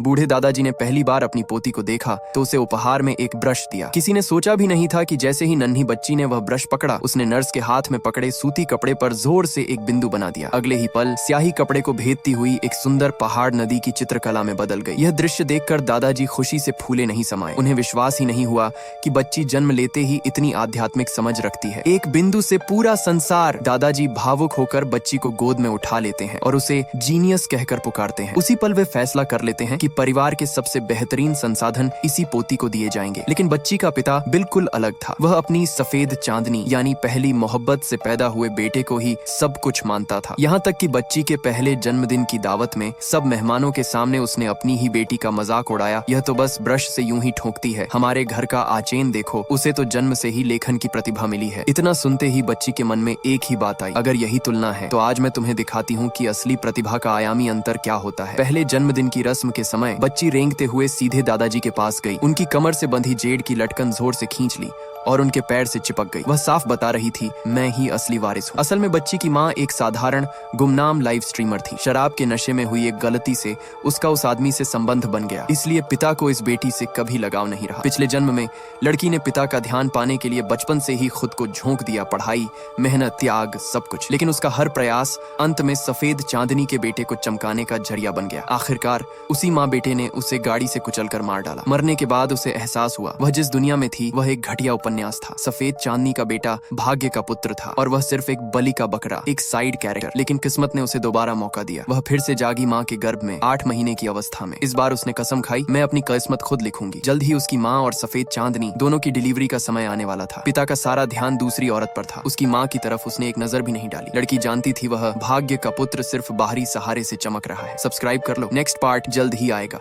बूढ़े दादाजी ने पहली बार अपनी पोती को देखा तो उसे उपहार में एक ब्रश दिया। किसी ने सोचा भी नहीं था कि जैसे ही नन्ही बच्ची ने वह ब्रश पकड़ा, उसने नर्स के हाथ में पकड़े सूती कपड़े पर जोर से एक बिंदु बना दिया। अगले ही पल स्याही कपड़े को भेदती हुई एक सुंदर पहाड़ नदी की चित्रकला में बदल गई। यह दृश्य देखकर दादाजी खुशी से फूले नहीं समाये। उन्हें विश्वास ही नहीं हुआ कि बच्ची जन्म लेते ही इतनी आध्यात्मिक समझ रखती है। एक बिंदु से पूरा संसार। दादाजी भावुक होकर बच्ची को गोद में उठा लेते हैं और उसे जीनियस कहकर पुकारते हैं। उसी पल वे फैसला कर लेते हैं कि परिवार के सबसे बेहतरीन संसाधन इसी पोती को दिए जाएंगे। लेकिन बच्ची का पिता बिल्कुल अलग था। वह अपनी सफेद चांदनी यानी पहली मोहब्बत से पैदा हुए बेटे को ही सब कुछ मानता था। यहाँ तक कि बच्ची के पहले जन्मदिन की दावत में सब मेहमानों के सामने उसने अपनी ही बेटी का मजाक उड़ाया। यह तो बस ब्रश से यूं ही ठोकती है, हमारे घर का आचेन देखो, उसे तो जन्म से ही लेखन की प्रतिभा मिली है। इतना सुनते ही बच्ची के मन में एक ही बात आई, अगर यही तुलना है तो आज मैं तुम्हें दिखाती हूँ कि असली प्रतिभा का आयामी अंतर क्या होता है। पहले जन्मदिन की रस्म के समय बच्ची रेंगते हुए सीधे दादाजी के पास गई। उनकी कमर से बंधी जेड की लटकन जोर से खींच ली और उनके पैर से चिपक गई। वह साफ बता रही थी, मैं ही असली वारिस हूँ। असल में बच्ची की माँ एक साधारण गुमनाम लाइव स्ट्रीमर थी। शराब के नशे में हुई एक गलती से उसका उस आदमी से संबंध बन गया, इसलिए पिता को इस बेटी से कभी लगाव नहीं रहा। पिछले जन्म में लड़की ने पिता का ध्यान पाने के लिए बचपन से ही खुद को झोंक दिया, पढ़ाई, मेहनत, त्याग, सब कुछ। लेकिन उसका हर प्रयास अंत में सफेद चांदनी के बेटे को चमकाने का जरिया बन गया। आखिरकार उसी माँ बेटे ने उसे गाड़ी से कुचलकर मार डाला। मरने के बाद उसे एहसास हुआ वह जिस दुनिया में थी वह एक घटिया उपन्यास था। सफेद चांदनी का बेटा भाग्य का पुत्र था और वह सिर्फ एक बलि का बकरा, एक साइड कैरेक्टर। लेकिन किस्मत ने उसे दोबारा मौका दिया। वह फिर से जागी माँ के गर्भ में 8 महीने की अवस्था में। इस बार उसने कसम खाई, मैं अपनी किस्मत खुद लिखूंगी। जल्द ही उसकी माँ और सफेद चांदनी दोनों की डिलीवरी का समय आने वाला था। पिता का सारा ध्यान दूसरी औरत पर था। उसकी माँ की तरफ उसने एक नजर भी नहीं डाली। लड़की जानती थी वह भाग्य का पुत्र सिर्फ बाहरी सहारे से चमक रहा है। सब्सक्राइब कर लो, नेक्स्ट पार्ट जल्द ही आएगा।